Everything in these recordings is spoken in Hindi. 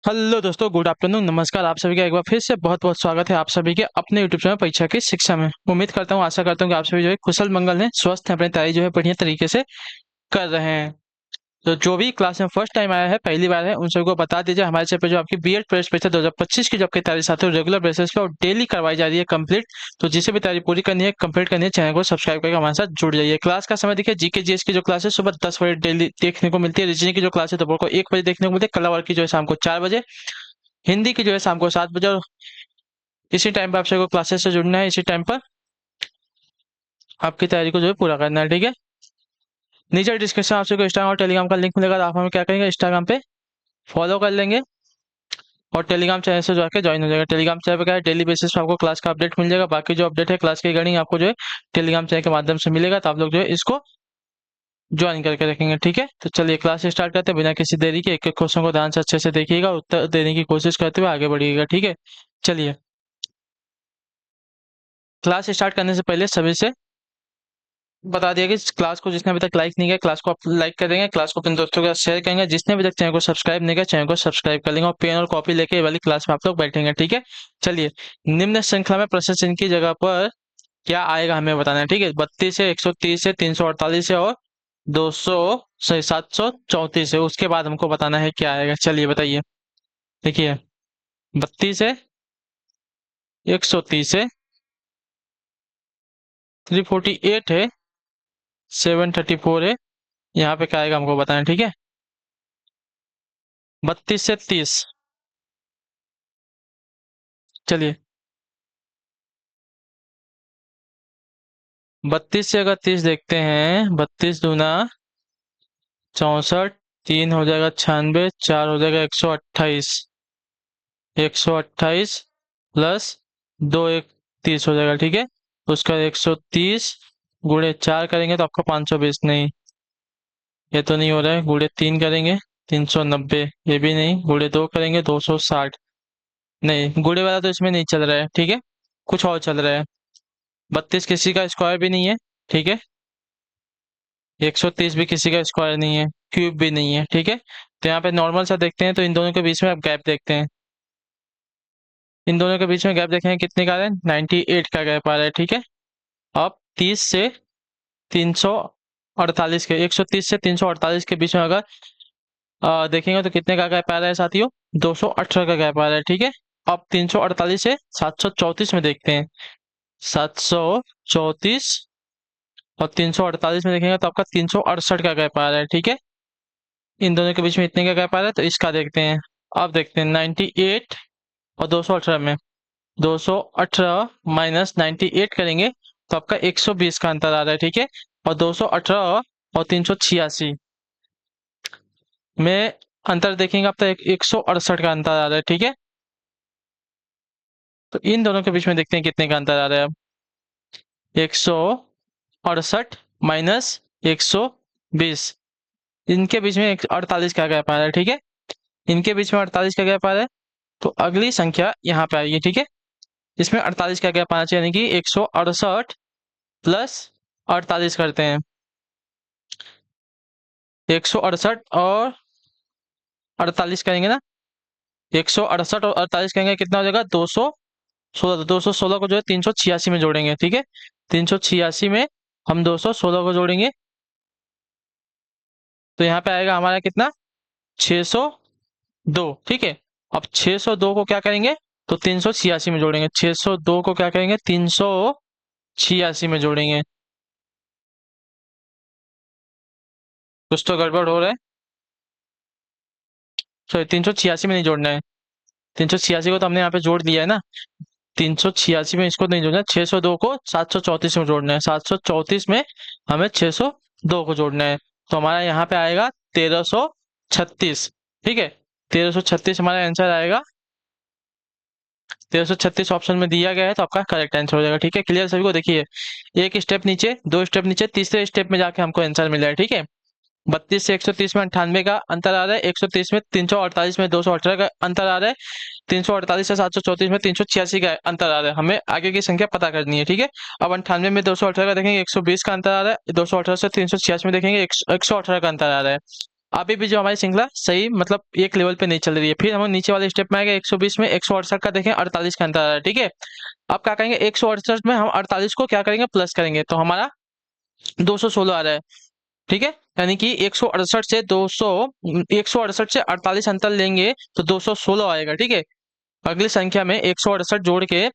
हेलो दोस्तों, गुड आफ्टरनून, नमस्कार। आप सभी का एक बार फिर से बहुत बहुत स्वागत है आप सभी के अपने यूट्यूब चैनल परीक्षा की शिक्षा में। उम्मीद करता हूँ, आशा करता हूँ कि आप सभी जो है कुशल मंगल हैं, स्वस्थ हैं, अपनी तैयारी जो है बढ़िया तरीके से कर रहे हैं। तो जो भी क्लास में फर्स्ट टाइम आया है, पहली बार है, उन सबको बता दीजिए हमारे चैनल पे जो आपकी बीएड प्रवेश परीक्षा 2025 की जो आपकी तैयारी साथ है रेगुलर बेसिस पे और डेली करवाई जा रही है कंप्लीट। तो जिसे भी तैयारी पूरी करनी है, कंप्लीट करनी है, चैनल को सब्सक्राइब करके हमारे साथ जुड़ जाइए। क्लास का समय देखिए, जीके जीएस की जो क्लास है सुबह 10 बजे डेली देखने को मिलती है। रीजनिंग की जो क्लास है दोपहर को 1 बजे देखने को मिलती है। कला वर्ग की जो है शाम को 4 बजे। हिंदी की जो है शाम को 7 बजे। और इसी टाइम पर आप सबको क्लासेस से जुड़ना है, इसी टाइम पर आपकी तैयारी को जो है पूरा करना है, ठीक है। नीचे डिस्क्रिप्शन में आप सबको इंस्टाग्राम और टेलीग्राम का लिंक मिलेगा। तो आप हमें क्या करेंगे, इंस्टाग्राम पे फॉलो कर लेंगे और टेलीग्राम चैनल से जाकर ज्वाइन हो जाएगा। टेलीग्राम चैनल पे क्या है, डेली बेसिस पे आपको क्लास का अपडेट मिल जाएगा। बाकी जो अपडेट है क्लास के रिगार्डिंग आपको जो है टेलीग्राम चैनल के माध्यम से मिलेगा। तो आप लोग जो है इसको ज्वाइन करके रखेंगे, ठीक है। तो चलिए क्लास स्टार्ट करते हैं बिना किसी देरी के। एक एक क्वेश्चन को ध्यान से अच्छे से देखिएगा, उत्तर देने की कोशिश करते हुए आगे बढ़िएगा, ठीक है। चलिए, क्लास स्टार्ट करने से पहले सभी से बता दिया कि इस क्लास को जिसने अभी तक लाइक नहीं किया, क्लास को आप लाइक कर देंगे, क्लास को अपने दोस्तों के साथ शेयर करेंगे। जिसने अभी तक चैनल को सब्सक्राइब नहीं किया, चैनल को सब्सक्राइब कर लेंगे और पेन और कॉपी लेके ये वाली क्लास में आप लोग बैठेंगे, ठीक है। चलिए, निम्न श्रृंखला में प्रश्न चिन्ह की जगह पर क्या आएगा हमें बताना है, ठीक है। 32 है, 130 है, 348 है और 734 है। उसके बाद हमको बताना है क्या आएगा। चलिए बताइए। देखिए, 32 है, 130 है, 348 है, 734 है। यहाँ पे क्या आएगा हमको बताना है, ठीक है। 32 से 30। चलिए, 32 से अगर 30 देखते हैं, 32 दूना 64, 3 हो जाएगा 96, 4 हो जाएगा 128, 128 प्लस 2 1 30 हो जाएगा, ठीक है। उसका 130 गुणे 4 करेंगे तो आपका 520। नहीं, ये तो नहीं हो रहा है। गुणे 3 करेंगे 390, ये भी नहीं। गुणे 2 करेंगे 260। नहीं, गुणे वाला तो इसमें नहीं चल रहा है, ठीक है। कुछ और चल रहा है। 32 किसी का स्क्वायर भी नहीं है, ठीक है। 130 भी किसी का स्क्वायर नहीं है, क्यूब भी नहीं है, ठीक है। तो यहाँ पे नॉर्मल सा देखते हैं, तो इन दोनों के बीच में आप गैप देखते हैं। इन दोनों के बीच में गैप देखें कितने का आ रहा है, 98 का गैप आ रहा है, ठीक है। अब 30 से 348 के, 130 से 348 के बीच में अगर देखेंगे तो कितने का गैप आ रहा है साथियों, 218 का गैप आ रहा है, ठीक है। अब 348 से 734 में देखते हैं। 734 और 348 में देखेंगे तो आपका 368 का गैप आ रहा है, ठीक है। इन दोनों के बीच में इतने का गैप आ रहा है, तो इसका देखते हैं। अब देखते हैं 98 और 218 में, 218 माइनस 98 करेंगे तो आपका 120 का अंतर आ रहा है, ठीक है। और 218 और 386 में अंतर देखेंगे आप तो 168 का अंतर आ रहा है, ठीक है। तो इन दोनों के बीच में देखते हैं कितने का अंतर आ रहा है। अब 168 माइनस 120, इनके बीच में 48 का गैप आ रहा है, ठीक है। इनके बीच में 48 का गैप आ रहा है, तो अगली संख्या यहाँ पे आएगी, ठीक है। इसमें 48 का गैप आना चाहिए, यानी कि 168 प्लस 48 करते हैं। 168 और 48 करेंगे ना, 168 और 48 करेंगे कितना हो जाएगा, 216। 216 को जो है 386 में जोड़ेंगे, ठीक है। 386 में हम 216 को जोड़ेंगे तो यहाँ पे आएगा हमारा कितना, 602, ठीक है। अब 602 को क्या करेंगे, तो 386 में जोड़ेंगे। 602 को क्या करेंगे, 386 में जोड़ेंगे। कुछ तो गड़बड़ हो रहा है। सॉरी, 386 में नहीं जोड़ना है। 386 को तो हमने यहाँ पे जोड़ दिया है ना। 386 में इसको नहीं जोड़ना है। 602 को 734 में जोड़ना है। 734 में हमें 602 को जोड़ना है। तो हमारा यहाँ पे आएगा 1336, ठीक है। 1336 हमारा आंसर आएगा। 1336 ऑप्शन में दिया गया है, तो आपका करेक्ट आंसर हो जाएगा, ठीक है। क्लियर सभी को। देखिए, एक स्टेप नीचे, दो स्टेप नीचे, तीसरे स्टेप में जाके हमको आंसर मिला है, ठीक है। 32 से 130 में 98 का अंतर आ रहा है। 130 में 348 में 218 का अंतर आ रहा है। 348 से 734 में 386 का अंतर आ रहा है। हमें आगे की संख्या पता करनी है, ठीक है। अब 98 में 218 का देखेंगे 120 का अंतर आ रहा है। 218 से 386 में देखेंगे 118 का अंतर आ रहा है। अभी भी जो हमारी श्रृंखला सही मतलब एक लेवल पे नहीं चल रही है। फिर हम नीचे वाले स्टेप में आएंगे 120 में 168 का देखें 48 का अंतर आ रहा है, ठीक है। अब क्या करेंगे 168 में हम 48 को क्या करेंगे प्लस करेंगे तो हमारा 216 आ रहा है, ठीक है। यानी कि 168 से 200 168 से 48 अंतर लेंगे तो 216 आएगा, ठीक है। अगली संख्या में 168 जोड़ के,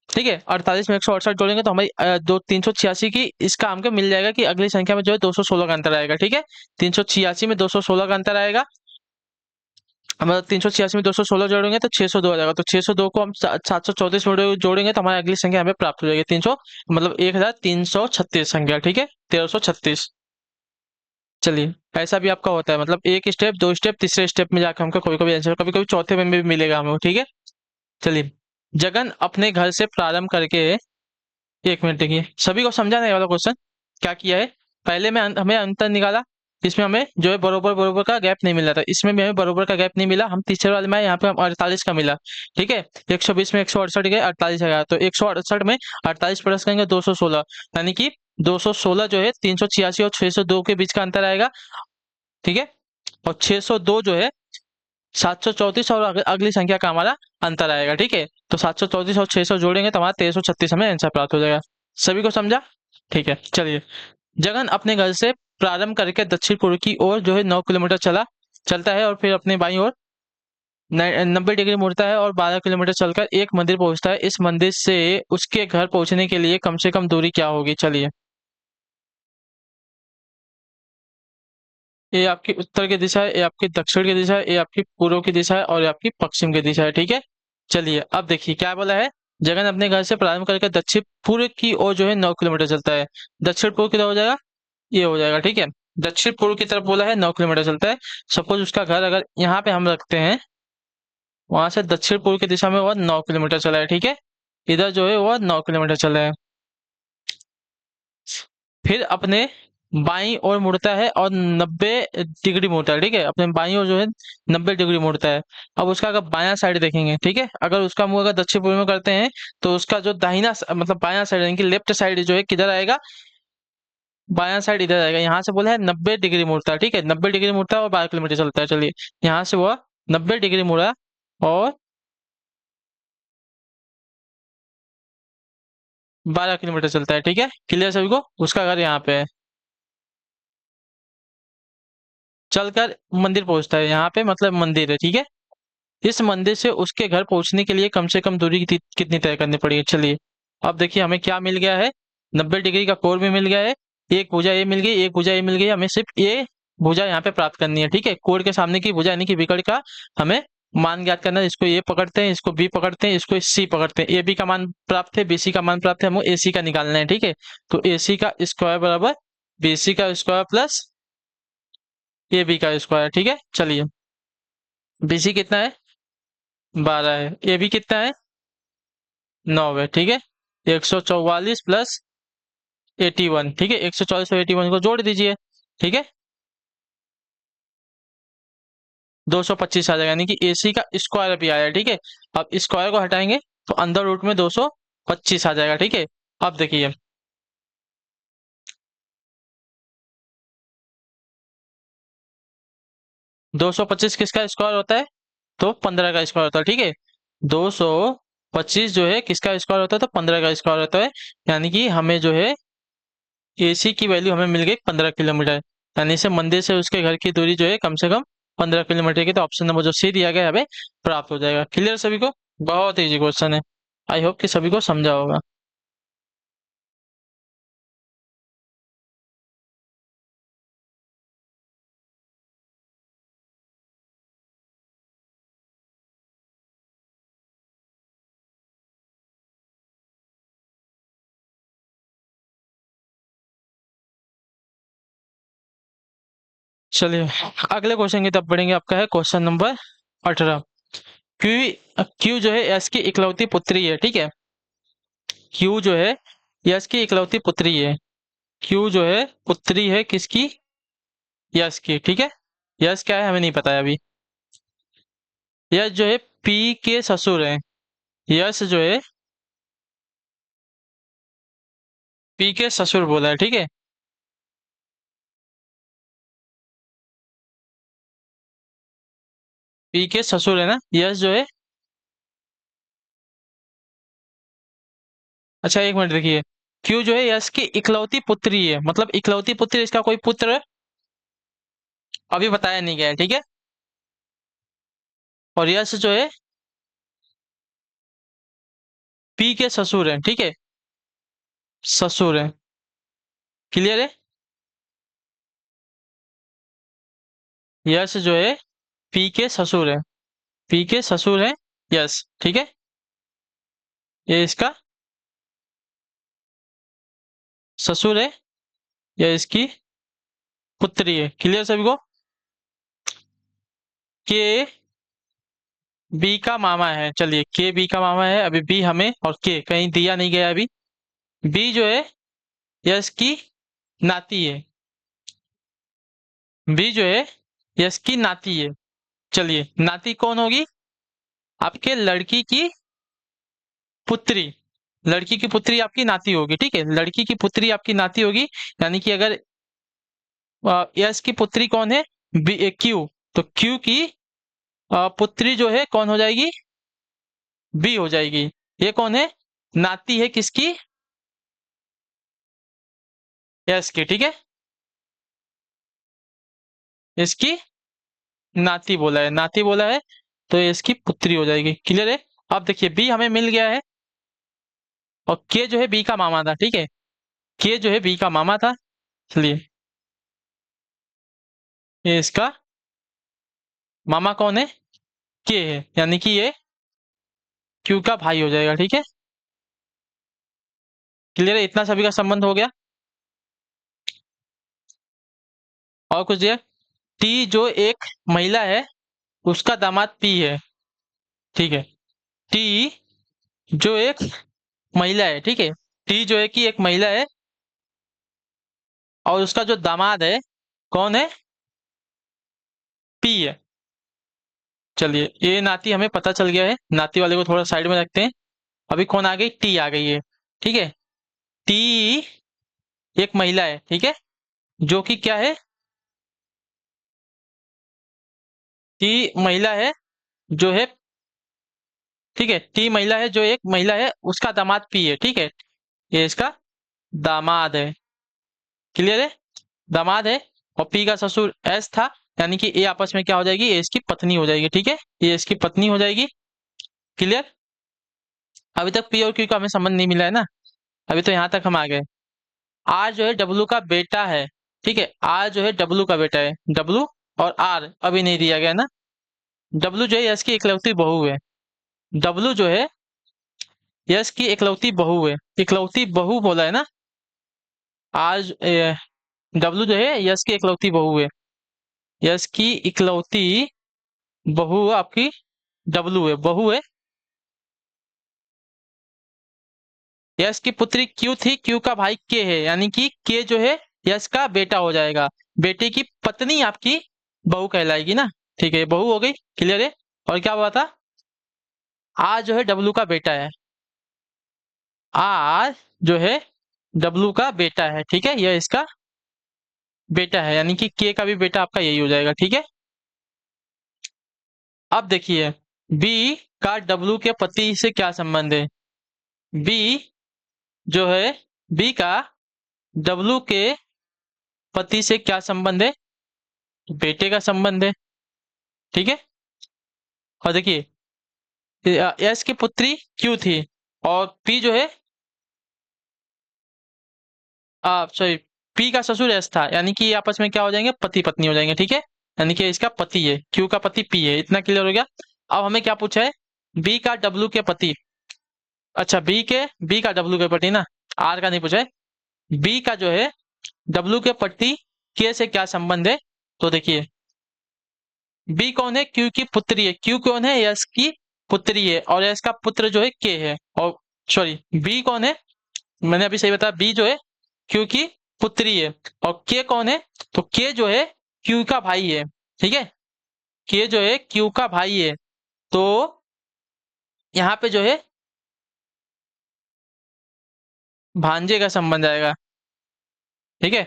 ठीक है, 48 में 168 जोड़ेंगे तो हमारी दो 386 की इसका हमको मिल जाएगा कि अगली संख्या में जो है 216 का अंतर आएगा, ठीक है। 386 में 216 का अंतर आएगा, मतलब 386 में 216 जोड़ेंगे तो 602 आ जाएगा। तो 602 को हम 734 में जोड़ेंगे तो हमारी अगली संख्या हमें प्राप्त हो जाएगी 300 मतलब 1336 संख्या, ठीक है, 1336। चलिए, ऐसा भी आपका होता है, मतलब एक स्टेप दो स्टेप तीसरे स्टेप में जाकर हमको कभी कभी आंसर कभी कभी चौथे में भी मिलेगा हमें, ठीक है। चलिए, जगन अपने घर से प्रारंभ करके, एक मिनट देखिए, सभी को समझा नहीं वाला क्वेश्चन क्या किया है। पहले में हमें अंतर निकाला, इसमें हमें जो है बरोबर बरोबर का गैप नहीं मिला था, इसमें भी हमें बरोबर का गैप नहीं मिला, हम तीसरे वाले में यहाँ पे हम 48 का मिला, ठीक है। 120 में 168 गए 48 आया, तो 168 में 48 प्लस करेंगे 216, यानी कि 216 जो है 386 और 602 के बीच का अंतर आएगा, ठीक है। और 602 जो है 734 और अगली संख्या का हमारा अंतर आएगा, ठीक है। तो 734 और 600 जोड़ेंगे तो हमारा 1336 हमें आंसर प्राप्त हो जाएगा। सभी को समझा? ठीक है, चलिए। जगन अपने घर से प्रारंभ करके दक्षिण पूर्व की ओर जो है 9 किलोमीटर चलता है और फिर अपने बाईं ओर 90 डिग्री मुड़ता है और 12 किलोमीटर चलकर एक मंदिर पहुंचता है। इस मंदिर से उसके घर पहुंचने के लिए कम से कम दूरी क्या होगी? चलिए, ये आपकी उत्तर की दिशा है, ये आपकी दक्षिण की दिशा है, ये आपकी पूर्व की दिशा है और ये आपकी पश्चिम की दिशा है, ठीक है। चलिए, अब देखिए क्या बोला है। जगन अपने घर से प्रारंभ करके दक्षिण पूर्व की ओर जो है 9 किलोमीटर चलता है। दक्षिण पूर्व की तरफ हो जाएगा, ये हो जाएगा, ठीक है। दक्षिण पूर्व की तरफ बोला है 9 किलोमीटर चलता है। सपोज उसका घर अगर यहाँ पे हम रखते हैं, वहां से दक्षिण पूर्व की दिशा में वो 9 किलोमीटर चला है, ठीक है। इधर जो है वो 9 किलोमीटर चला है। फिर अपने बाईं ओर मुड़ता है और 90 डिग्री मुड़ता है, ठीक है। अपने बाईं ओर जो है 90 डिग्री मुड़ता है। अब उसका अगर बायां साइड देखेंगे, ठीक है, अगर उसका मुंह अगर दक्षिण पूर्व में करते हैं तो उसका जो मतलब बायां साइड यानी कि लेफ्ट साइड जो है किधर आएगा? बायां साइड इधर आएगा। यहाँ से बोला है 90 डिग्री मुड़ता है, ठीक है, 90 डिग्री मुड़ता है और 12 किलोमीटर चलता है। चलिए, यहाँ से वो 90 डिग्री मुड़ा और 12 किलोमीटर चलता है, ठीक है। क्लियर सभी को? उसका घर यहाँ पे है। चलकर मंदिर पहुंचता है, यहाँ पे मतलब मंदिर है, ठीक है। इस मंदिर से उसके घर पहुंचने के लिए कम से कम दूरी कितनी तय करनी पड़ेगी? चलिए, अब देखिए हमें क्या मिल गया है। 90 डिग्री का कोण भी मिल गया है, एक भुजा ये मिल गई, एक भुजा ये मिल गई। हमें सिर्फ ये भुजा यहाँ पे प्राप्त करनी है, ठीक है। कोण के सामने की भुजा यानी कि विकर्ण का हमें मान ज्ञात करना है। इसको ए पकड़ते हैं, इसको बी पकड़ते हैं, इसको सी पकड़ते हैं। ए बी का मान प्राप्त है, बी सी का मान प्राप्त है, हमें ए सी का निकालना है, ठीक है। तो ए सी का स्क्वायर बराबर बी सी का स्क्वायर प्लस ए बी का स्क्वायर, ठीक है। चलिए, बी सी कितना है? 12 है। ए बी कितना है? 9 है, ठीक है। 144 प्लस 81, ठीक है। 144 और 81 को जोड़ दीजिए, ठीक है। 225 आ जाएगा, यानी कि एसी का स्क्वायर भी आया, ठीक है। अब स्क्वायर को हटाएंगे तो अंदर रूट में 225 आ जाएगा, ठीक है। अब देखिए, 225 किसका स्क्वायर होता है? तो 15 का स्क्वायर होता है, ठीक है। 225 जो है किसका स्क्वायर होता है? तो 15 का स्क्वायर होता है। यानी कि हमें जो है एसी की वैल्यू हमें मिल गई 15 किलोमीटर। यानी से मंदिर से उसके घर की दूरी जो है कम से कम 15 किलोमीटर की। तो ऑप्शन नंबर जो सी दिया गया है हमें प्राप्त हो जाएगा। क्लियर सभी को? बहुत इजी क्वेश्चन है। आई होप कि सभी को समझा होगा। चलिए, अगले क्वेश्चन की तरफ बढ़ेंगे। आपका है क्वेश्चन नंबर 18। क्यू क्यू जो है यश की इकलौती पुत्री है, ठीक है। क्यू जो है यश की इकलौती पुत्री है। क्यू जो है पुत्री है किसकी? यश की, ठीक है। यश क्या है हमें नहीं पता है अभी। यश जो है पी के ससुर है। यश जो है पी के ससुर बोला है, ठीक है। पी के ससुर है ना, यश जो है। अच्छा एक मिनट देखिए, क्यू जो है यश की इकलौती पुत्री है, मतलब इकलौती पुत्री, इसका कोई पुत्र अभी बताया नहीं गया है, ठीक है। और यश जो है पी के ससुर है, ठीक है, ससुर है। क्लियर है। यश जो है पी के ससुर है, पी के ससुर है यश, ठीक है। ये इसका ससुर है, या इसकी पुत्री है। क्लियर सभी को। के बी का मामा है, चलिए के बी का मामा है, अभी बी हमें और के कहीं दिया नहीं गया अभी। बी जो है यश की नाती है, बी जो है यश की नाती है। चलिए नाती कौन होगी, आपके लड़की की पुत्री, लड़की की पुत्री आपकी नाती होगी, ठीक है, लड़की की पुत्री आपकी नाती होगी। यानी कि अगर यश की पुत्री कौन है, बी क्यू, तो क्यू की पुत्री जो है कौन हो जाएगी, बी हो जाएगी। ये कौन है, नाती है किसकी, यश की, ठीक है। इसकी नाती बोला है, नाती बोला है, तो ये इसकी पुत्री हो जाएगी। क्लियर है। अब देखिए बी हमें मिल गया है, और के जो है बी का मामा था, ठीक है, के जो है बी का मामा था। चलिए ये इसका मामा कौन है, के है, यानी कि ये क्यू का भाई हो जाएगा, ठीक है। क्लियर है, इतना सभी का संबंध हो गया। और कुछ दिया, टी जो एक महिला है उसका दामाद पी है, ठीक है। टी जो एक महिला है, ठीक है, टी जो है कि एक महिला है, और उसका जो दामाद है कौन है, पी है। चलिए ये नाती हमें पता चल गया है, नाती वाले को थोड़ा साइड में रखते हैं। अभी कौन आ गई, टी आ गई है, ठीक है। टी एक महिला है, ठीक है, जो कि क्या है, टी महिला है जो है, ठीक है, टी महिला है जो एक महिला है, उसका दामाद पी है, ठीक है। ये इसका दामाद है। क्लियर है, दामाद है। और पी का ससुर एस था, यानी कि ए आपस में क्या हो जाएगी, ए इसकी पत्नी हो जाएगी, ठीक है, ये इसकी पत्नी हो जाएगी। क्लियर। अभी तक पी और क्यू का हमें संबंध नहीं मिला है ना, अभी तो यहाँ तक हम आ गए। आर जो है डब्लू का बेटा है, ठीक है, आर जो है डब्लू का बेटा है, डब्लू और आर अभी नहीं दिया गया ना। डब्लू जो है यश की इकलौती बहू है, डब्लू जो है यश की इकलौती बहू है, इकलौती बहू बोला है ना। आज डब्लू जो है यश की इकलौती बहू है, यश की इकलौती बहू आपकी डब्लू है, बहू है। यश की पुत्री क्यू थी, क्यू का भाई के है, यानी कि के जो है यश का बेटा हो जाएगा, बेटे की पत्नी आपकी बहू कहलाएगी ना, ठीक है, बहू हो गई। क्लियर है। और क्या हुआ था, आर जो है डब्लू का बेटा है, आर जो है डब्लू का बेटा है, ठीक है, यह इसका बेटा है, यानी कि के का भी बेटा आपका यही हो जाएगा, ठीक है। अब देखिए बी का डब्लू के पति से क्या संबंध है, बी जो है बी का डब्लू के पति से क्या संबंध है, बेटे का संबंध है, ठीक है। और देखिए यश की पुत्री क्यू थी, और पी जो है सॉरी, पी का ससुर एस था, यानी कि ये आपस में क्या हो जाएंगे, पति पत्नी हो जाएंगे, ठीक है। यानी कि इसका पति है, क्यू का पति पी है, इतना क्लियर हो गया। अब हमें क्या पूछा है, बी का डब्लू के पति, अच्छा बी का डब्लू के पति ना, आर का नहीं पूछा है। बी का जो है डब्लू के पति के से क्या संबंध है, तो देखिए बी कौन है, क्यू की पुत्री है, क्यू कौन है, यश की पुत्री है, और यश का पुत्र जो है के है, और सॉरी बी कौन है, मैंने अभी सही बताया, बी जो है क्यू की पुत्री है, और के कौन है, तो के जो है क्यू का भाई है, ठीक है, के जो है क्यू का भाई है। तो यहाँ पे जो है भांजे का संबंध आएगा, ठीक है।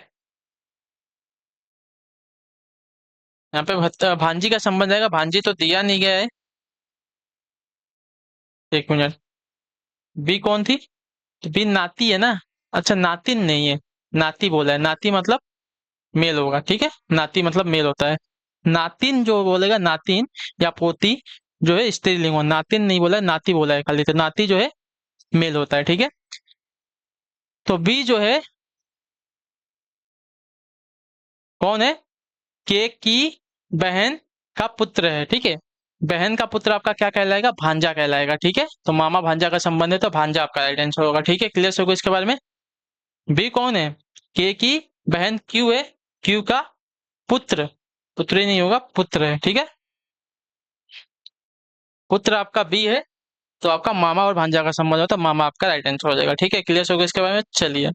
यहाँ पे भांजी का संबंध आएगा, भांजी तो दिया नहीं गया है। एक मिनट, बी कौन थी? तो बी नाती है ना। अच्छा, नातिन नहीं है, नाती बोला है। नाती मतलब मेल होगा, ठीक है, नाती मतलब मेल होता है। नातिन जो बोलेगा, नातिन या पोती जो है स्त्रीलिंग हो, नातिन नहीं बोला है, नाती बोला है खाली, तो नाती जो है मेल होता है, ठीक है। तो बी जो है कौन है? के की बहन का पुत्र है, ठीक है। बहन का पुत्र आपका क्या कहलाएगा? भांजा कहलाएगा, ठीक है। तो मामा भांजा का संबंध है, तो भांजा आपका राइट आंसर होगा, ठीक है। क्लियर होगा इसके बारे में। बी कौन है? के की बहन क्यू है, क्यू का पुत्र, पुत्री नहीं होगा, पुत्र है, ठीक है। पुत्र आपका बी है, तो आपका मामा और भांजा का संबंध होता है, मामा आपका राइट आंसर हो जाएगा, ठीक है। क्लियर होगा इसके बारे में। चलिए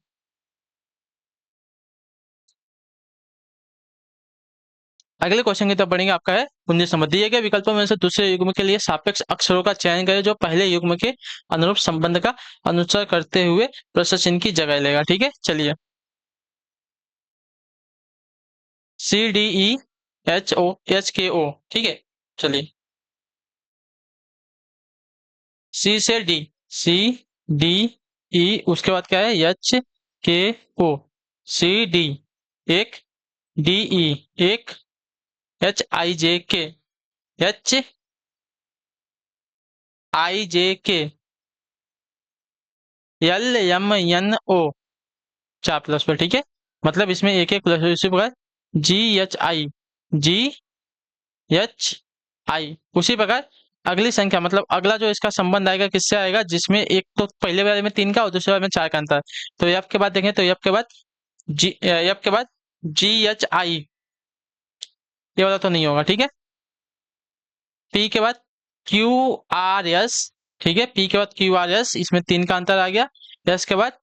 अगले क्वेश्चन की तरफ बढ़ेंगे। आपका है 19 नंबर। दिए गए विकल्पों में से दूसरे युग्म के लिए सापेक्ष अक्षरों का चयन करें जो पहले युग्म के अनुरूप संबंध का अनुसरण करते हुए प्रश्न चिन्ह की जगह लेगा, ठीक है। चलिए, C D E H O H K O, ठीक है। चलिए, सी से डी, सी डी ई, उसके बाद क्या है? एच के ओ, सी डी एक, डी ई एक, एच आई जे के, H I J K, L M N O, 4 plus पर, ठीक है। मतलब इसमें एक एक प्लस उसी प्रकार जी H I, ji H I, उसी प्रकार अगली संख्या, मतलब अगला जो इसका संबंध आएगा किससे आएगा? जिसमें एक तो पहले वाले में 3 का और दूसरे वाले में 4 का अंतर। तो एफ के बाद देखें तो एफ के बाद जी, एफ के बाद जी एच आई, ये वाला तो नहीं होगा, ठीक है। पी के बाद क्यू आर एस, ठीक है। पी के बाद क्यू आर एस, इसमें 3 का अंतर आ गया। एस के बाद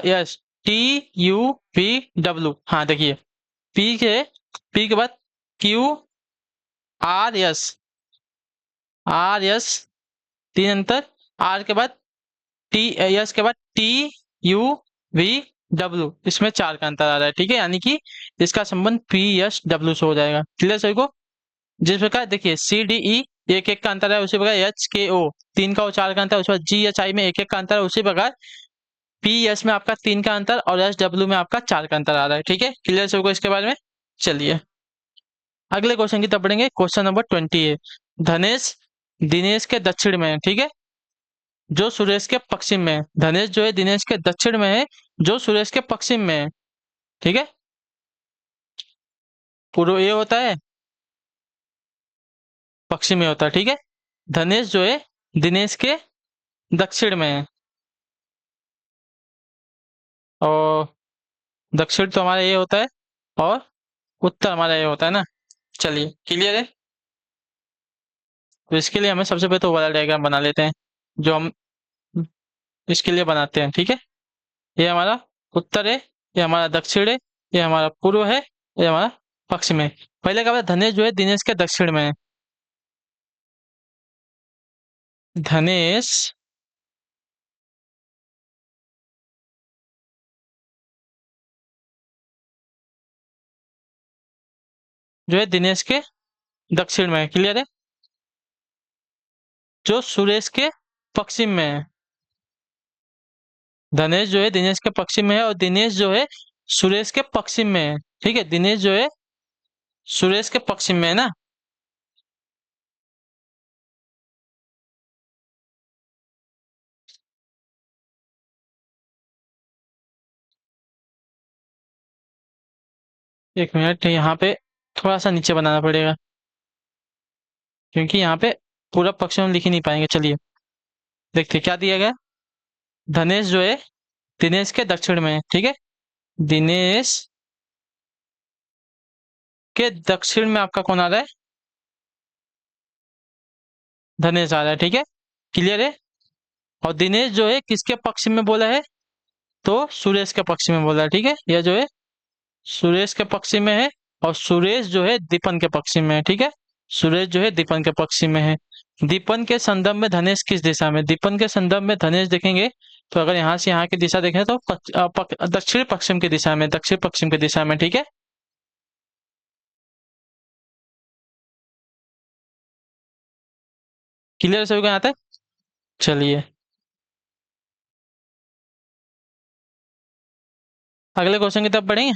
yes, T U V W, हाँ देखिए, पी के पी के बाद Q R S, R S 3 अंतर। आर के बाद टी, एस के बाद टी यू वी डब्ल्यू, इसमें 4 का अंतर आ रहा है, ठीक है। यानी कि इसका संबंध पी एस डब्ल्यू से हो जाएगा। क्लियर सभी को? जिस प्रकार देखिए सी डी ई एक एक का अंतर है, उसी प्रकार एच के ओ 3 का और 4 का अंतर, उसके बाद जी एच आई में एक एक का अंतर है, उसी प्रकार पी एस में आपका 3 का अंतर और एस डब्ल्यू में आपका 4 का अंतर आ रहा है, ठीक है। क्लियर सबको इसके बारे में। चलिए अगले क्वेश्चन की तरफ बढ़ेंगे। क्वेश्चन नंबर 20 है, धनेश दिनेश के दक्षिण में है, ठीक है, जो सुरेश के पश्चिम में है। धनेश जो है दिनेश के दक्षिण में है, जो सुरेश के पश्चिम में है, ठीक है। पूर्व ये होता है, पश्चिम में होता है, ठीक है। धनेश जो है दिनेश के दक्षिण में है, और दक्षिण तो हमारा ये होता है, और उत्तर हमारा ये होता है ना। चलिए क्लियर है। तो इसके लिए हमें सबसे पहले तो वाला डायग्राम बना लेते हैं, जो हम इसके लिए बनाते हैं, ठीक है। ये हमारा उत्तर है, ये हमारा दक्षिण है, ये हमारा पूर्व है, ये हमारा पश्चिम है। पहले का धनेश जो है दिनेश के दक्षिण में है। धनेश जो है दिनेश के दक्षिण में है, क्लियर है। जो सुरेश के पश्चिम में है, धनेश जो है दिनेश के पश्चिम में है, और दिनेश जो है सुरेश के पश्चिम में है, ठीक है। दिनेश जो है सुरेश के पश्चिम में है ना। एक मिनट, यहाँ पे थोड़ा सा नीचे बनाना पड़ेगा, क्योंकि यहाँ पे पूरा पश्चिम हम लिख ही नहीं पाएंगे। चलिए देखते क्या दिया गया। धनेश जो है दिनेश के दक्षिण में है, ठीक है। दिनेश के दक्षिण में आपका कौन आ रहा है? धनेश आ रहा है, ठीक है। क्लियर है। और दिनेश जो है किसके पक्ष में बोला है? तो सुरेश के पक्ष में बोला है, ठीक है। यह जो है सुरेश के पक्ष में है, और सुरेश जो है दीपन के पक्ष में है, ठीक है। सुरेश जो है दीपन के पक्ष में है। दीपन के संदर्भ में धनेश किस दिशा में? दीपन के संदर्भ में धनेश देखेंगे तो अगर यहाँ से यहाँ की दिशा देखें तो दक्षिण पश्चिम की दिशा में, दक्षिण पश्चिम की दिशा में, ठीक है। क्लियर सभी को यहाँ तक? चलिए अगले क्वेश्चन की तरफ बढ़ेंगे।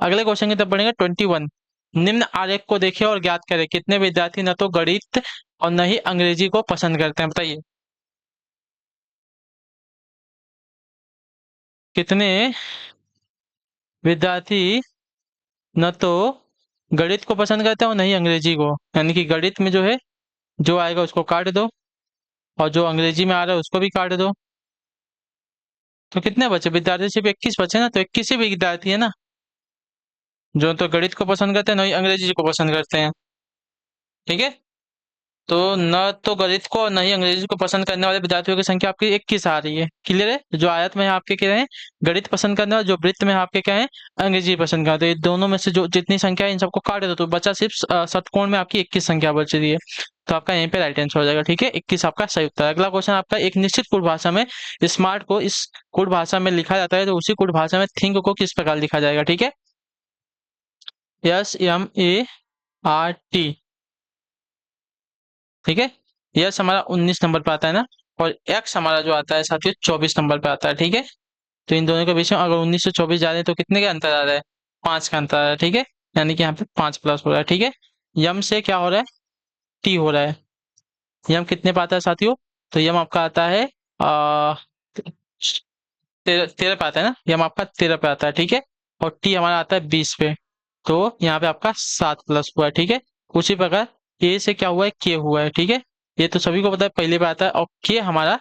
अगले क्वेश्चन की तरफ बढ़ेंगे 21। निम्न आरेख को देखें और ज्ञात करें कितने विद्यार्थी न तो गणित और न ही अंग्रेजी को पसंद करते हैं, बताइए। कितने विद्यार्थी न तो गणित को पसंद करते हैं और न ही अंग्रेजी को, यानी कि गणित में जो है जो आएगा उसको काट दो और जो अंग्रेजी में आ रहा है उसको भी काट दो। तो कितने बचे विद्यार्थी? सिर्फ 21 बचे ना, तो 21 ही विद्यार्थी है ना जो तो गणित को पसंद करते हैं न ही अंग्रेजी को पसंद करते हैं। ठीक है, तो न तो गणित को और न ही अंग्रेजी को पसंद करने वाले विद्यार्थियों की संख्या आपकी 21 आ रही है। क्लियर है? जो आयत में है आपके क्या है गणित पसंद करने वाले, जो वृत्त में है आपके क्या है अंग्रेजी पसंद करते हैं। तो ये दोनों में से जो जितनी संख्या है इन सबको काट दो तो बचा सिर्फ षटकोण में आपकी 21 संख्या बच रही है। तो आपका यहीं पे राइट आंसर हो जाएगा। ठीक है, 21 आपका सही उत्तर है। अगला क्वेश्चन आपका, एक निश्चित कूट भाषा में स्मार्ट को इस कूट भाषा में लिखा जाता है तो उसी कूट भाषा में थिंक को किस प्रकार लिखा जाएगा? ठीक है, SMART। ठीक है, यस हमारा 19 नंबर पे आता है ना, और एक्स हमारा जो आता है साथियों 24 नंबर पे आता है। ठीक है, तो इन दोनों के बीच में अगर 19 से 24 जा रहे हैं तो कितने का अंतर आ रहा है? 5 का अंतर आ रहा है। ठीक है, यानी कि यहाँ पे 5 प्लस हो रहा है। ठीक है, यम से क्या हो रहा है? टी हो रहा है। यम कितने पे आता है साथियों? तो यम आपका आता है 13 पे आता है ना, यम आपका 13 पे आता है। ठीक है, और टी हमारा आता है 20 पे, तो यहाँ पे आपका 7 प्लस हुआ है। ठीक है, उसी प्रकार ए से क्या हुआ है? के हुआ है। ठीक है, ये तो सभी को पता है पहले पे आता है, और के हमारा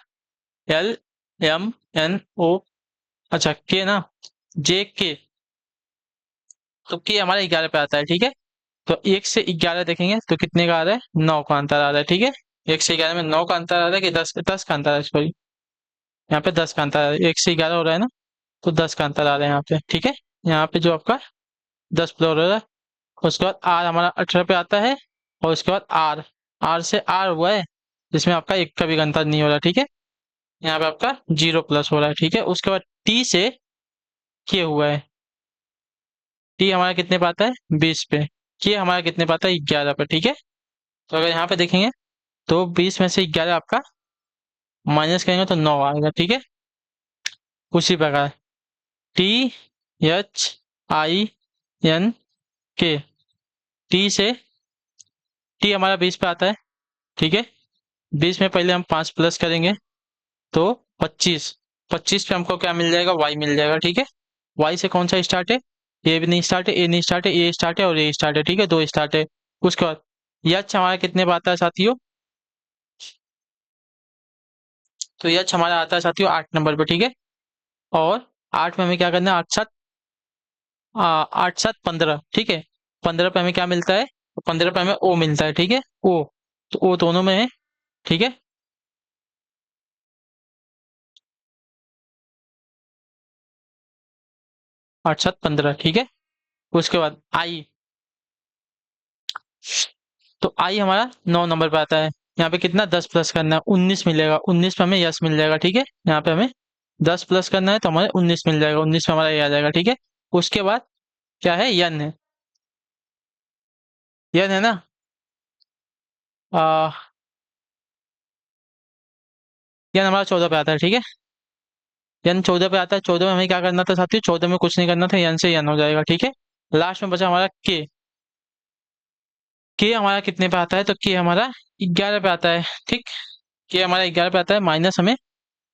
LMNO, अच्छा के ना, JK, तो के हमारा 11 पे आता है। ठीक है, तो 1 से 11 देखेंगे तो कितने का आ रहा है? 9 का अंतर आ रहा है। ठीक है, 1 से 11 में 9 का अंतर आ रहा है कि 10 का अंतर है, सॉरी यहाँ पे 10 का अंतर आ रहा है। 1 से 11 हो रहा है ना, तो 10 का अंतर आ रहा है यहाँ पे। ठीक है, यहाँ पे जो आपका 10 प्लस हो रहा है, उसके बाद आर हमारा 18 पे आता है, और उसके बाद आर, आर से आर हुआ है जिसमें आपका एक का भी अंतर नहीं हो रहा। ठीक है, यहाँ पे आपका 0 प्लस हो रहा है। ठीक है, उसके बाद टी से के हुआ है, टी हमारा कितने पे आता है? 20 पे। के हमारा कितने पे आता है? 11 पे। ठीक है, तो अगर यहाँ पे देखेंगे तो 20 में से 11 आपका माइनस करेंगे तो 9 आएगा। ठीक है, उसी प्रकार THIN, टी से टी हमारा 20 पे आता है। ठीक है, 20 में पहले हम 5 प्लस करेंगे तो 25, 25 पे हमको क्या मिल जाएगा? वाई मिल जाएगा। ठीक है, वाई से कौन सा स्टार्ट है? ए भी नहीं स्टार्ट है, ए नहीं स्टार्ट है, ए स्टार्ट है और ए स्टार्ट है। ठीक है, दो स्टार्ट है। उसके बाद यच हमारा कितने पे आता है साथियों? तो यच हमारा आता है साथियों 8 नंबर पे। ठीक है, और 8 में हमें क्या करना है? 8 7 15। ठीक है, 15 पे हमें क्या मिलता है? 15 पे हमें ओ मिलता है। ठीक है, ओ, तो ओ दोनों में है। ठीक है, 8 7 15। ठीक है, उसके बाद आई, तो आई हमारा 9 नंबर पे आता है। यहाँ पे कितना? 10 प्लस करना है, 19 मिलेगा। 19 पे हमें यस मिल जाएगा। ठीक है, यहाँ पे हमें 10 प्लस करना है तो हमारे 19 मिल जाएगा, 19 पे हमारा ये आ जाएगा। ठीक है, उसके बाद क्या है? यन है, यन है ना, आ, यन हमारा 14 पे आता है। ठीक है, यन 14 पे आता है। 14 में हमें क्या करना था साथियों? 14 में कुछ नहीं करना था, यन से यन हो जाएगा। ठीक है, लास्ट में बचा हमारा के हमारा कितने पे आता है? तो के हमारा 11 पे आता है। ठीक, के हमारा 11 पे आता है, माइनस हमें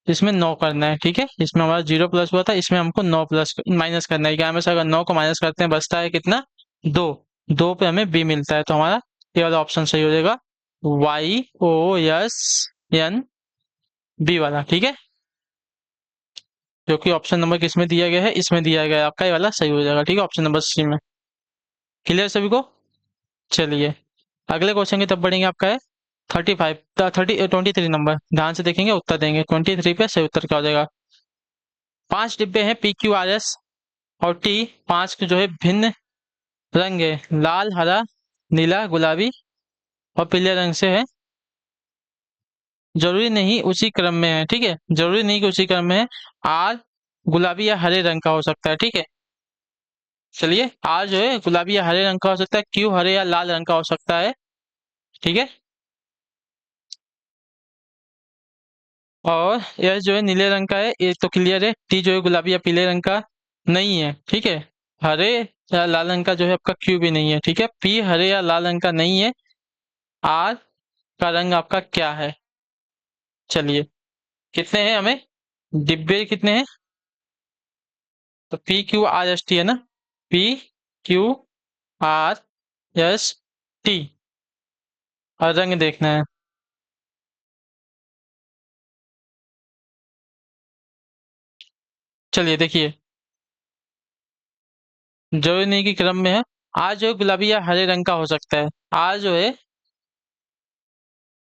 इसमें 9 करना है। ठीक है, इसमें हमारा 0 प्लस हुआ था, इसमें हमको 9 प्लस माइनस करना है। 11 में से अगर 9 को माइनस करते हैं बचता है कितना? 2, 2 पे हमें बी मिलता है, तो हमारा ये वाला ऑप्शन सही हो जाएगा, YOSN, बी वाला। ठीक है, जो कि ऑप्शन नंबर किसमें दिया गया है? इसमें दिया गया है, आपका ये वाला सही हो जाएगा। ठीक है, ऑप्शन नंबर सी में। क्लियर सभी को? चलिए अगले क्वेश्चन की तरफ बढ़ेंगे। आपका है 35, 23 नंबर, ध्यान से देखेंगे उत्तर देंगे। 23 पे सही उत्तर क्या हो जाएगा? 5 डिब्बे हैं PQRS और T, 5 के जो है भिन्न रंग है, लाल, हरा, नीला, गुलाबी और पीले रंग से है। जरूरी नहीं उसी क्रम में है। ठीक है, जरूरी नहीं कि उसी क्रम में है। आर गुलाबी या हरे रंग का हो सकता है। ठीक है, चलिए आर जो है गुलाबी या हरे रंग का हो सकता है, क्यू हरे या लाल रंग का हो सकता है। ठीक है, और यह जो है नीले रंग का है, ये तो क्लियर है। टी जो है गुलाबी या पीले रंग का नहीं है, ठीक है। हरे या लाल रंग का जो है आपका क्यू भी नहीं है, ठीक है। पी हरे या लाल रंग का नहीं है। आर का रंग आपका क्या है? चलिए, कितने हैं हमें डिब्बे, कितने हैं? तो P Q R S T है ना, P Q R S T. और रंग देखना है। चलिए देखिए, जरूरी नहीं कि क्रम में है। आर जो है गुलाबी या हरे रंग का हो सकता है। आर जो है,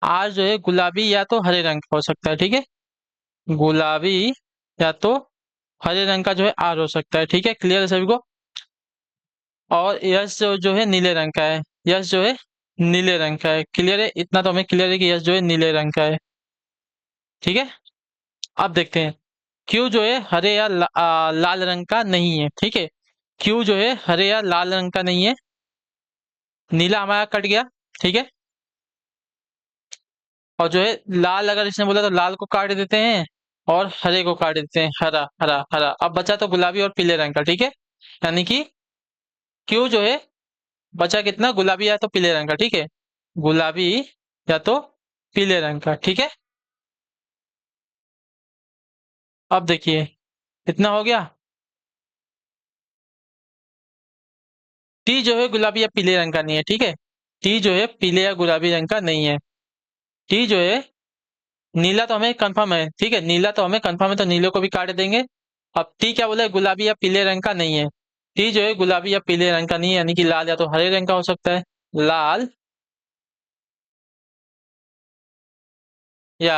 आर जो है गुलाबी या तो हरे रंग का हो सकता है, ठीक है। गुलाबी या तो हरे रंग का जो है आर हो सकता है, ठीक है। क्लियर है सभी को? और यश जो है नीले रंग का है। यश जो है नीले रंग का है। क्लियर है? इतना तो हमें क्लियर है कि यश जो है नीले रंग का है, ठीक है। अब देखते हैं, क्यू जो है हरे या लाल रंग का नहीं है, ठीक है। क्यू जो है हरे या लाल रंग का नहीं है। नीला हमारा कट गया, ठीक है। और जो है लाल, अगर इसने बोला तो लाल को काट देते हैं और हरे को काट देते हैं। हरा हरा हरा। अब बचा तो गुलाबी और पीले रंग का, ठीक है। यानी कि क्यू जो है बचा कितना, गुलाबी या तो पीले रंग का, ठीक है। गुलाबी या तो पीले रंग का, ठीक है। अब देखिए, इतना हो गया। टी जो है गुलाबी या पीले रंग का नहीं है, ठीक है। टी जो है पीले या गुलाबी रंग का नहीं है। टी जो है नीला तो हमें कंफर्म है, ठीक है। नीला तो हमें कंफर्म है, तो नीले को भी काट देंगे। अब टी क्या बोला है, गुलाबी या पीले रंग का नहीं है। टी जो है गुलाबी या पीले रंग का नहीं है, यानी कि लाल या तो हरे रंग का हो सकता है। लाल या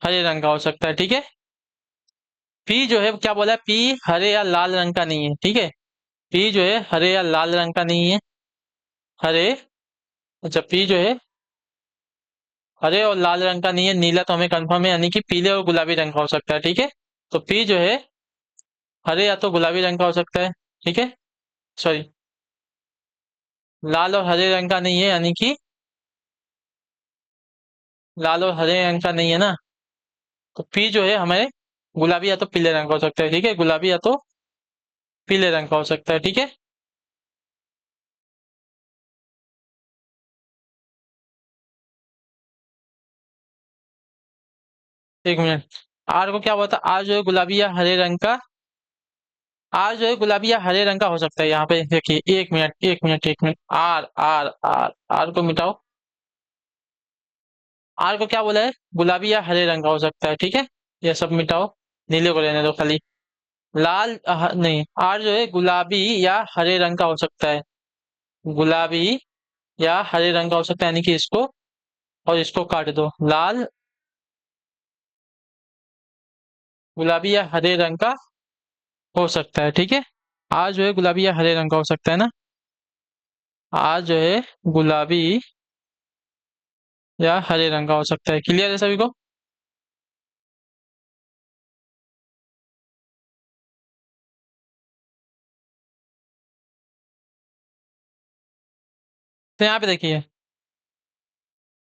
हरे रंग का हो सकता है, ठीक है। पी जो है क्या बोला है, पी हरे या लाल रंग का नहीं है, ठीक है। पी जो है हरे या लाल रंग का नहीं है। हरे, अच्छा पी जो है हरे और लाल रंग का नहीं है। नीला तो हमें कंफर्म है, यानी कि पीले और गुलाबी रंग का हो सकता है, ठीक है। तो पी जो है हरे या तो गुलाबी रंग का हो सकता है, ठीक है। सॉरी, लाल और हरे रंग का नहीं है, यानी कि लाल और हरे रंग का नहीं है ना। तो पी जो है हमें गुलाबी या तो पीले रंग का हो सकता है, ठीक है। गुलाबी या तो पीले रंग का हो सकता है, ठीक है। एक मिनट। आर को क्या बोलता है? आर जो है गुलाबी या हरे रंग का, आर जो है गुलाबी या हरे रंग का हो सकता है। यहाँ पे देखिए, एक मिनट एक मिनट एक minute. R R R R को मिटाओ। आर को क्या बोला है, गुलाबी या हरे रंग का हो सकता है, ठीक है। ये सब मिटाओ, नीले को रहने दो खाली। लाल नहीं, आर जो है गुलाबी या हरे रंग का हो सकता है। गुलाबी या हरे रंग का हो सकता है, यानी कि इसको और इसको काट दो। लाल, गुलाबी या हरे रंग का हो सकता है, ठीक है। आर जो है गुलाबी या हरे रंग का हो सकता है ना। आर जो है गुलाबी या हरे रंग का हो सकता है। क्लियर है सभी को? तो यहाँ पे देखिए,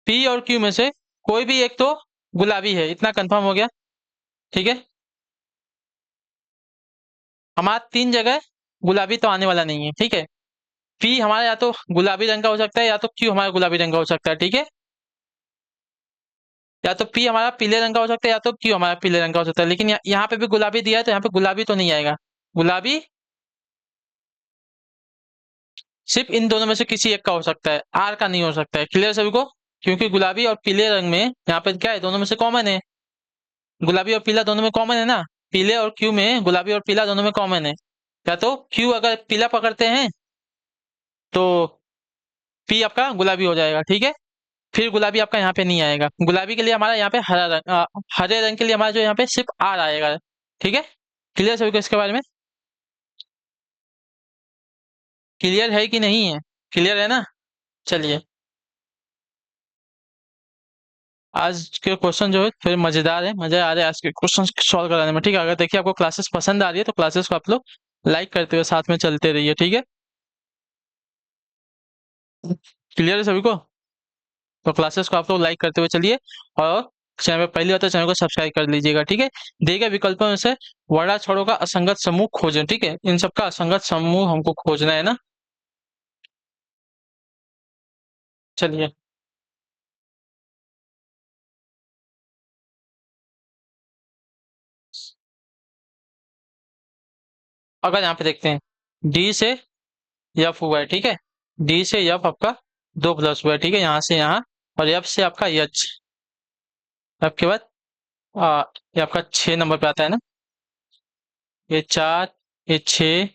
पी और क्यू में से कोई भी एक तो गुलाबी है, इतना कंफर्म हो गया, ठीक है। हमारा तीन जगह गुलाबी तो आने वाला नहीं है, ठीक है। पी हमारा या तो गुलाबी रंग का हो सकता है, या तो क्यू हमारा गुलाबी रंग का हो सकता है, ठीक है। या तो पी हमारा पीले रंग का हो सकता है, या तो क्यू हमारा पीले रंग का हो सकता है। लेकिन यहाँ पे भी गुलाबी दिया है, तो यहाँ पे गुलाबी तो नहीं आएगा। गुलाबी सिर्फ इन दोनों में से किसी एक का हो सकता है, आर का नहीं हो सकता है। क्लियर सभी को? क्योंकि गुलाबी और पीले रंग में यहाँ पे क्या है, दोनों में से कॉमन है। गुलाबी और पीला दोनों में कॉमन है ना। पीले और क्यू में, गुलाबी और पीला दोनों में कॉमन है। या तो क्यू अगर पीला पकड़ते हैं तो पी आपका गुलाबी हो जाएगा, ठीक है। फिर गुलाबी आपका यहाँ पे नहीं आएगा। गुलाबी के लिए हमारा यहाँ पे हरा रंग, हरे रंग के लिए हमारा जो यहाँ पे सिर्फ आर आएगा, ठीक है। क्लियर सभी को इसके बारे में? क्लियर है कि नहीं है? क्लियर है ना? चलिए, आज के क्वेश्चन जो है थोड़े मजेदार है, मजा आ रहा है आज के क्वेश्चन सॉल्व कराने में, ठीक है। अगर देखिए आपको क्लासेस पसंद आ रही है तो क्लासेस को आप लोग लाइक करते हुए साथ में चलते रहिए, ठीक है। क्लियर है सभी को? तो क्लासेस को आप लोग लाइक करते हुए चलिए। और चैनल पर पहली बात तो चैनल को सब्सक्राइब कर लीजिएगा, ठीक है। दिए गए विकल्पों में से वर्णा क्षणों का असंगत समूह खोजें, ठीक है। इन सबका असंगत समूह हमको खोजना है ना। चलिए, अगर यहाँ पे देखते हैं डी से एफ हुआ है, ठीक है। डी से एफ आपका 2 प्लस हुआ है, ठीक है, यहाँ से यहाँ। और एफ से आपका एच, एफ के बाद ये आपका 6 नंबर पे आता है ना। ये 4, ये 6,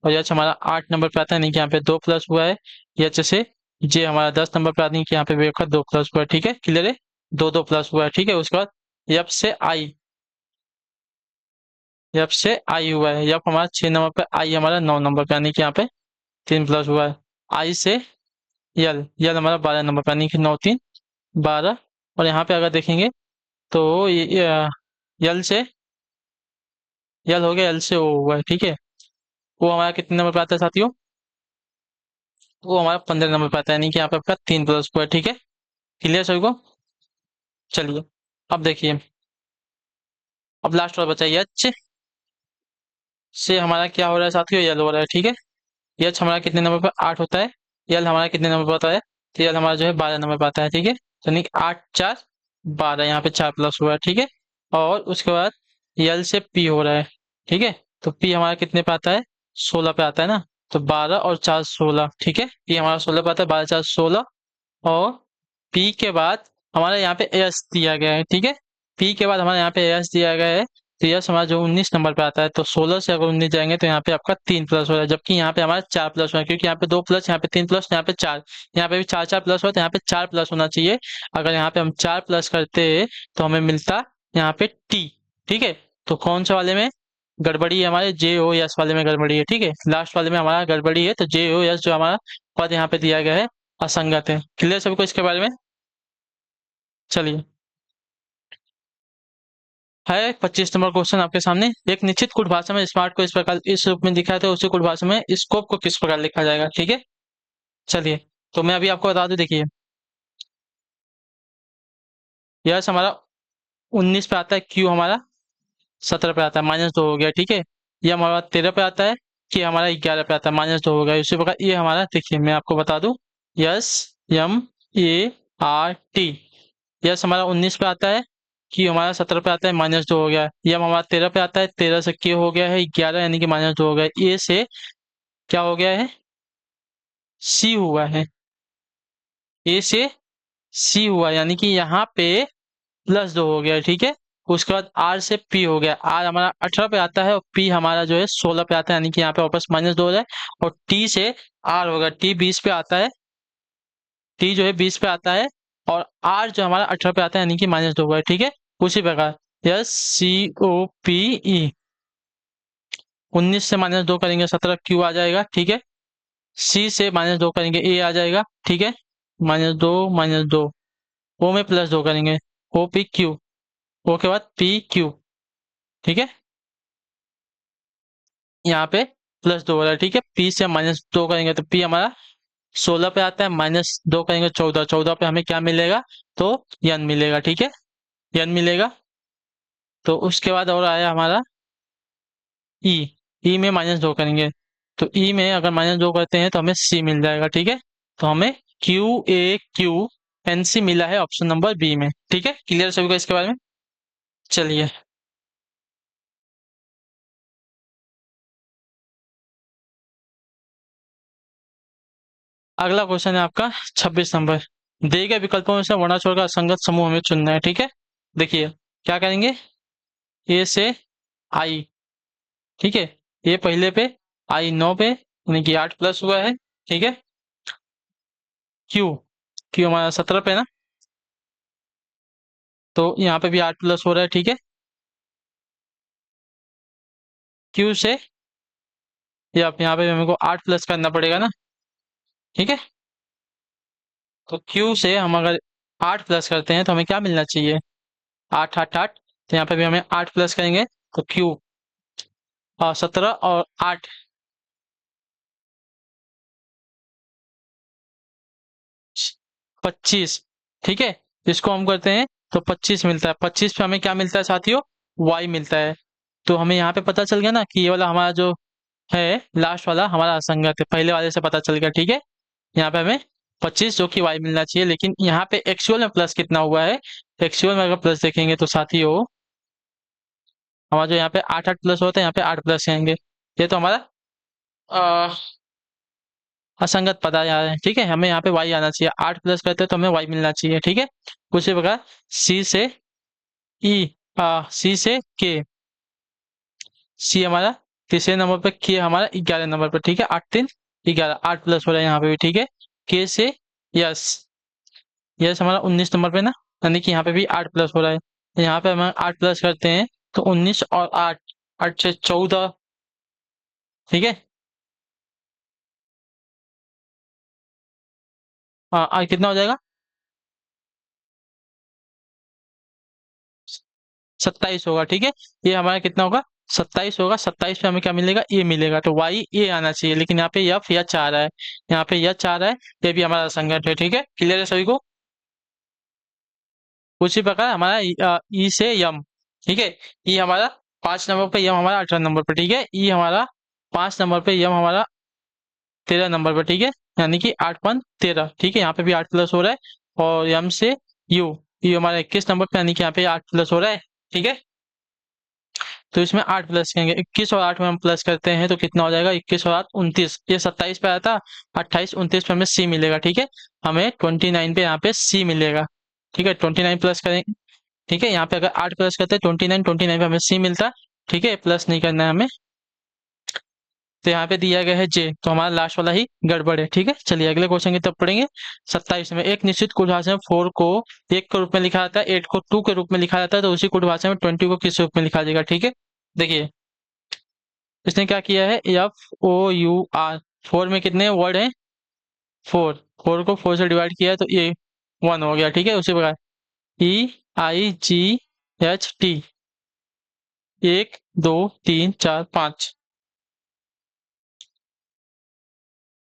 और एच हमारा 8 नंबर पे आता है, नहीं कि यहाँ पे 2 प्लस हुआ है। एच से जे हमारा 10 नंबर पे आता है कि यहाँ पे भी रखा 2 प्लस हुआ है, ठीक है, क्लियर है। दो दो प्लस हुआ है, ठीक है। उसके बाद एफ से आई, एफ से आई हुआ है। एफ हमारा 6 नंबर पे, आई हमारा 9 नंबर पे, यानी कि यहाँ पे 3 प्लस हुआ है। आई से यल, यल हमारा 12 नंबर पे, यानी कि 9 3 12। और यहाँ पे अगर देखेंगे तो यल से, यल हो गया, यल से ओ हुआ है, ठीक है। वो हमारा कितने नंबर पे आता है साथियों? वो हमारा 15 नंबर पे आता है, यानी कि यहाँ पे आपका 3 प्लस हुआ है, ठीक है। क्लियर सभी को? चलिए, अब देखिए, अब लास्ट वाला बचा एच से हमारा क्या हो रहा है साथियों? यल हो रहा है, ठीक है। एच हमारा कितने नंबर पर? 8 होता है। यल हमारा कितने नंबर पर आता है? तो यल हमारा जो है 12 नंबर पर आता है, ठीक है। तो यानी कि 8 4 12, यहाँ पे 4 प्लस हुआ है, ठीक है। और उसके बाद यल से पी हो रहा है, ठीक है। तो पी हमारा कितने पे आता है? 16 पे आता है ना। तो 12 और 4 16, ठीक है। पी हमारा 16 पे आता है, 12 4 16। और पी के बाद हमारे यहाँ पे एस दिया गया है, ठीक है। पी के बाद हमारे यहाँ पे एस दिया गया है। तो यस हमारा जो 19 नंबर पे आता है, तो 16 से अगर 19 जाएंगे तो यहाँ पे आपका 3 प्लस हो रहा है, जबकि यहाँ पे हमारा 4 प्लस हो रहा है, क्योंकि यहाँ पे 2 प्लस, यहाँ पे 3 प्लस, यहाँ पे 4। यहाँ पे भी 4 4 प्लस हो, तो यहाँ पे 4 प्लस होना चाहिए। अगर यहाँ पे हम 4 प्लस करते तो हमें मिलता यहाँ पे टी, ठीक है। तो कौन से वाले में गड़बड़ी है? हमारे जे ओ एस वाले में गड़बड़ी है, ठीक है। लास्ट वाले में हमारा गड़बड़ी है, तो जे ओ एस जो हमारा पद यहाँ पे दिया गया है असंगत है। क्लियर सबको इसके बारे में? चलिए, है 25 नंबर क्वेश्चन आपके सामने। एक निश्चित कुट भाषा में स्मार्ट को इस प्रकार इस रूप में दिखा था, उसी कुट भाषा में स्कोप को किस प्रकार लिखा जाएगा, ठीक है। चलिए, तो मैं अभी आपको बता दूं, देखिए यस हमारा 19 पे आता है, क्यू हमारा 17 पे आता है, -2 हो गया, ठीक है। ये हमारा 13 पे आता है, कि हमारा 11 पे आता है, -2 हो गया। इसी प्रकार ये हमारा, देखिए मैं आपको बता दूं, S M A R T, S हमारा 19 पे आता है, कि हमारा 17 पे आता है, -2 हो गया। ये हमारा 13 पे आता है, 13 से के हो गया है 11, यानी कि -2 हो गया। ए से क्या हो गया है? सी हुआ है। ए से सी हुआ, यानी कि यहाँ पे +2 हो गया, ठीक है। उसके बाद आर से पी हो गया। आर हमारा 18 पे आता है, और पी हमारा जो है 16 पे आता है, यानी कि यहाँ पे वापस -2 हो जाए। और टी से आर होगा, टी 20 पे आता है, टी जो है 20 पे आता है। और आर जो हमारा 18 पे आता है, यानी कि -2 हुआ है, ठीक है। उसी प्रकार यस सी ओ पी ई, 19 से -2 करेंगे 17, क्यू आ जाएगा, ठीक है। सी से -2 करेंगे, ए आ जाएगा, ठीक है। -2 -2, ओ में +2 करेंगे, ओ पी क्यू, ओ के बाद पी क्यू, ठीक है। यहाँ पे +2 हो रहा है, ठीक है। पी से -2 करेंगे तो पी हमारा 16 पे आता है, -2 करेंगे 14, 14 पे हमें क्या मिलेगा? तो यन मिलेगा, ठीक है। यन मिलेगा। तो उसके बाद और आया हमारा ई, ई में -2 करेंगे, तो ई में अगर -2 करते हैं तो हमें सी मिल जाएगा, ठीक है। तो हमें QAQNC मिला है ऑप्शन नंबर बी में, ठीक है। क्लियर सभी को इसके बारे में? चलिए, अगला क्वेश्चन है आपका 26 नंबर। दिए गए विकल्पों में से वर्णाक्षर का असंगत समूह हमें चुनना है, ठीक है। देखिए क्या करेंगे, ए से आई, ठीक है। ये पहले पे, आई 9 पे, यानी कि 8 प्लस हुआ है, ठीक है। क्यू, क्यू हमारा 17 पे ना, तो यहाँ पे भी 8 प्लस हो रहा है, ठीक है। क्यू से ये आप यहाँ पे मेरे को 8 प्लस करना पड़ेगा ना, ठीक है। तो क्यू से हम अगर 8 प्लस करते हैं तो हमें क्या मिलना चाहिए? 8 8 8, तो यहाँ पे भी हमें 8 प्लस करेंगे, तो क्यू 17 और 8, 25, ठीक है। इसको हम करते हैं तो 25 मिलता है। 25 पे हमें क्या मिलता है साथियों? y मिलता है। तो हमें यहाँ पे पता चल गया ना कि ये वाला हमारा जो है लास्ट वाला हमारा असंगत है, पहले वाले से पता चल गया। ठीक है, यहाँ पे हमें 25 जो कि y मिलना चाहिए, लेकिन यहाँ पे एक्चुअल में प्लस कितना हुआ है? एक्चुअल में अगर प्लस देखेंगे तो साथियों हमारा जो यहाँ पे 8 8 प्लस होता है, यहाँ पे 8 प्लस आएंगे। ये तो हमारा अ, असंगत पता जा रहा है। ठीक है, हमें यहाँ पे y आना चाहिए। 8 प्लस करते हैं तो हमें y मिलना चाहिए। ठीक है, उसी प्रकार c से e, c से k, c हमारा तीसरे नंबर पर, k हमारा 11 नंबर पर। ठीक है, 8 3 11, 8 प्लस हो रहा है यहाँ पे भी। ठीक है, k से यस, यस हमारा 19 नंबर पे ना, यानी कि यहाँ पे भी 8 प्लस हो रहा है। तो यहाँ पे हम 8 प्लस करते हैं तो 19 और 8, 8 से 14। ठीक है, हाँ कितना हो जाएगा? 27 होगा। ठीक है, ये हमारा कितना होगा? 27 होगा। 27 पे हमें क्या मिलेगा? ए मिलेगा। तो वाई ए आना चाहिए, लेकिन यहाँ पे यफ या चाह रहा है, यहाँ पे यह चाह रहा है। ये भी हमारा संगत है। ठीक है, क्लियर है सभी को? उसी प्रकार हमारा ई से यम। ठीक है, ई हमारा 5 नंबर पे, यम हमारा 18 नंबर पे। ठीक है, ई हमारा 5 नंबर पे, यम हमारा 13 नंबर पर। ठीक है, यानी कि 8 5 13। ठीक है, यहाँ पे भी 8 प्लस हो रहा है। और यम से यू, यू हमारा 21 नंबर पे, यानी कि यहाँ पे 8 प्लस हो रहा है। ठीक है, तो इसमें 8 प्लस करेंगे। 21 और 8 में हम प्लस करते हैं तो कितना हो जाएगा? 21 और 8 29। ये 27 पे आया था, 28 29 पे हमें सी मिलेगा। ठीक है, हमें 29 पे यहाँ पे सी मिलेगा। ठीक है, 29 प्लस करेंगे। ठीक है, यहाँ पे अगर 8 प्लस करते हैं 29, 29 पे हमें सी मिलता है। ठीक है, प्लस नहीं करना है हमें। तो यहाँ पे दिया गया है जे, तो हमारा लास्ट वाला ही गड़बड़ है। ठीक है, चलिए अगले क्वेश्चन की तरफ पढ़ेंगे। 27 में एक निश्चित कुटभाषा में 4 को 1 के रूप में लिखा जाता है, 8 को 2 के रूप में लिखा जाता है, तो उसी कुटभाषा में 20 को किस रूप में लिखा जाएगा? ठीक है, देखिए इसने क्या किया है, FOUR, 4 में कितने वर्ड हैं? 4, 4 को 4 से डिवाइड किया है तो ये 1 हो गया। ठीक है, उसी प्रकार EIGHT, 1 2 3 4 5,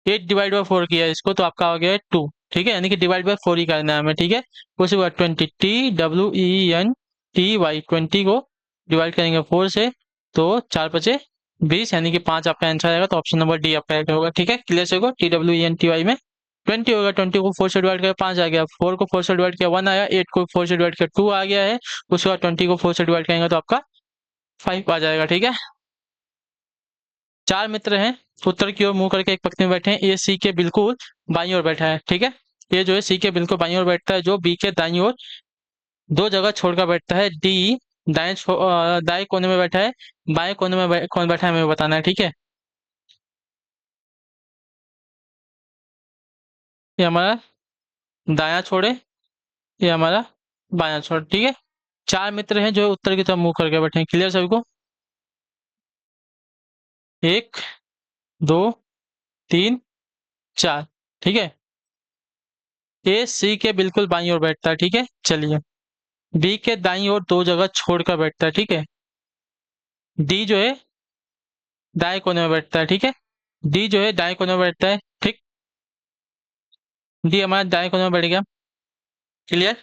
8 डिवाइड बाई 4 किया है इसको, तो आपका हो गया 2। ठीक है, यानी कि डिवाइड बाई 4 ही करना है हमें। ठीक है, उसी बार 20, TWENTY, 20 को डिवाइड करेंगे 4 से, तो 4 5 20, यानी कि 5 आपका आंसर आएगा। तो ऑप्शन नंबर डी आपका होगा। ठीक है, क्लियर से TWENTY में 20 होगा। 20 को 4 से डिवाइड किया 5 आ गया, 4 को 4 से डिवाइड किया 1 आया, 8 को 4 से डिवाइड किया 2 आ गया है। उसके बाद 20 को 4 से डिवाइड करेंगे तो आपका 5 आ जाएगा। ठीक है, 4 मित्र हैं, उत्तर की ओर मुंह करके एक पंक्ति में बैठे हैं। ए सी के बिल्कुल बाईं ओर बैठा है। ठीक है, ये जो है सी के बिल्कुल बाईं ओर बैठता है, जो बी के दाईं ओर 2 जगह छोड़कर बैठता है। डी दाएं कोने में बैठा है, बाएं कोने में कौन बैठा है हमें बताना है। ठीक है, ये हमारा दाया छोड़े, ये हमारा बाया छोड़। ठीक है, 4 मित्र हैं जो उत्तर की तरफ मुंह करके बैठे हैं। क्लियर सभी को? 1 2 3 4। ठीक है, ए सी के बिल्कुल बाईं ओर बैठता है। ठीक है, चलिए बी के दाईं ओर 2 जगह छोड़कर बैठता है। ठीक है, डी जो है दाएं कोने में बैठता है। ठीक है, डी जो है दाएं कोने में बैठता है। ठीक, डी हमारा दाएं कोने में बैठ गया। क्लियर?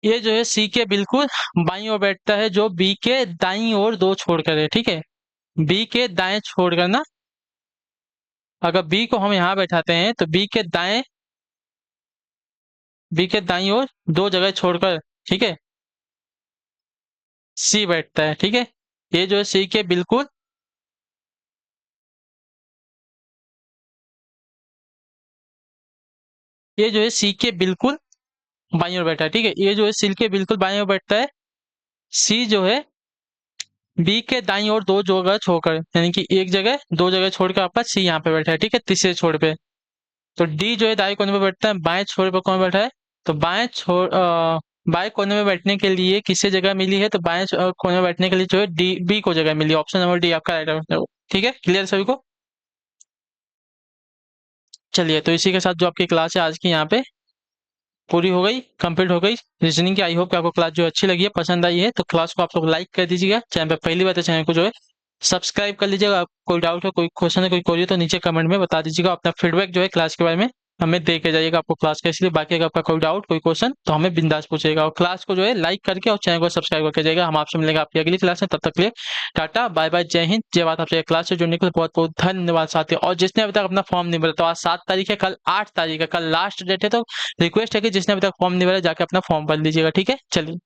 ये जो है सी के बिल्कुल बाईं ओर बैठता है, जो बी के दाईं ओर 2 छोड़कर है। ठीक है, बी के दाएं छोड़कर ना, अगर बी को हम यहाँ बैठाते हैं तो बी के दाईं ओर 2 जगह छोड़कर, ठीक है, सी बैठता है। ठीक है, ये जो है सी के बिल्कुल, ये जो है सी के बिल्कुल बाईं ओर बैठा है। ठीक है, ये जो है सी के बिल्कुल बाईं ओर बैठता है। सी जो है बी के दाईं ओर 2 जगह छोड़कर, यानी कि एक जगह 2 जगह छोड़कर आपका सी यहाँ पे बैठा है। ठीक है, तीसरे छोर पे। तो डी जो है दाएं कोने पे बैठता है, बाएं छोर पे कौन बैठा है? तो बाएं कोने में बैठने के लिए किसे जगह मिली है? तो बाएं कोने में बैठने के लिए जो है डी बी को जगह मिली है। ऑप्शन नंबर डी आपका राइट आंसर है। ठीक है, क्लियर सभी को? चलिए, तो इसी के साथ जो आपकी क्लास है आज की यहाँ पे पूरी हो गई, कंप्लीट हो गई रीजनिंग की। आई होप कि आपको क्लास जो अच्छी लगी है, पसंद आई है, तो क्लास को आप लोग लाइक कर दीजिएगा। चैनल पे पहली बार, तो चैनल को जो है सब्सक्राइब कर लीजिएगा। कोई डाउट है, कोई क्वेश्चन है, कोई क्वेरी है तो नीचे कमेंट में बता दीजिएगा। अपना फीडबैक जो है क्लास के बारे में हमें दे के जाइएगा आपको क्लास का। इसलिए बाकी अगर आपका कोई डाउट कोई क्वेश्चन तो हमें बिंदास पूछिएगा, और क्लास को जो है लाइक करके और चैनल को सब्सक्राइब करके जाइएगा। हम आपसे मिलेंगे आपकी अगली क्लास में, तब तक के लिए टाटा बाय बाय, जय हिंद जय भारत। आपसे क्लास से जुड़ने के लिए बहुत बहुत धन्यवाद साथियों। और जिसने अभी तक अपना फॉर्म नहीं भरा, तो आज 7 तारीख है, कल 8 तारीख है, कल लास्ट डेट है, तो रिक्वेस्ट है कि जिसने अभी तक फॉर्म नहीं भरा जाके अपना फॉर्म भर लीजिएगा, ठीक है। चलिए।